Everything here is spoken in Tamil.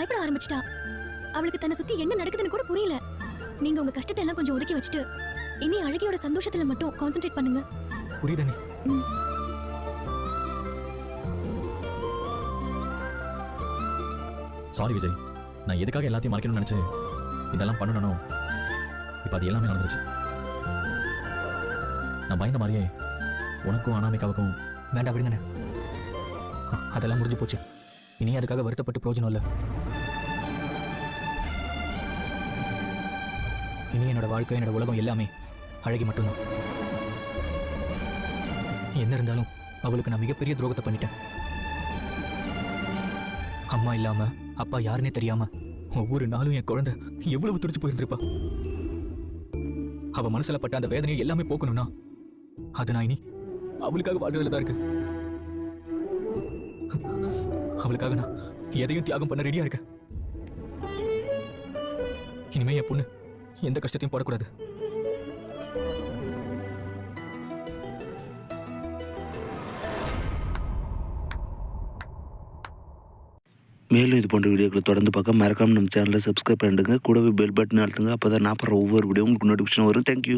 பயப்பட ஆரம்பிச்சிட்டா. அவளுக்கு தன்னை சுத்தி என்ன நடக்குதுன்னு கூட புரியல. நீங்க உங்க கஷ்டத்தை எல்லாம் கொஞ்சம் ஒதுக்கி வச்சுட்டு இனி அழகியோட சந்தோஷத்துல மட்டும் கான்சென்ட்ரேட் பண்ணுங்க. புரியுதா? சாரி விஜய், நான் எதுக்காக எல்லாத்தையும் மறைக்கணும்னு நினைச்சு இதெல்லாம் பண்ணணும். இப்போ அது எல்லாமே நடந்துருச்சு. நான் பயந்த மாதிரியே உனக்கும் அனாமிகாவுக்கும். வேண்டாம் விடுங்கண்ணே, அதெல்லாம் முடிஞ்சு போச்சு. இனி அதுக்காக வருத்தப்பட்டு பிரயோஜனம் இல்லை. இனி என்னோட வாழ்க்கை, என்னோட உலகம் எல்லாமே அழகி மட்டும்தான். என்ன இருந்தாலும் அவளுக்கு நான் மிகப்பெரிய துரோகத்தை பண்ணிட்டேன். அம்மா இல்லாம அப்பா யாருன்னே தெரியாம ஒவ்வொரு நாளும் என் குழந்தை எவ்வளவு துடிச்சு போயிருந்திருப்பா. அவ மனசுல பட்ட அந்த வேதனையை எல்லாமே போக்கணும்னா அது நான் இனி அவளுக்காக வாழ்றதுல தான் இருக்கு. அவளுக்காக நான் எதையும் தியாகம் பண்ண ரெடியா இருக்கேன். இனிமே என் பொண்ணு எந்த கஷ்டத்தையும் போடக்கூடாது. மேலும் இது போன்ற வீடியோக்களை தொடர்ந்து பார்க்க மறக்காம நம்ம சேனலை சப்ஸ்கிரைப் பண்ணிடுங்க. கூடவே பெல் பட்டன் அழுத்துங்க. அப்போ தான் நான் போடுற ஒவ்வொரு வீடியோ உங்களுக்கு நோட்டிஃபிகேஷன் வரும். தேங்க்யூ.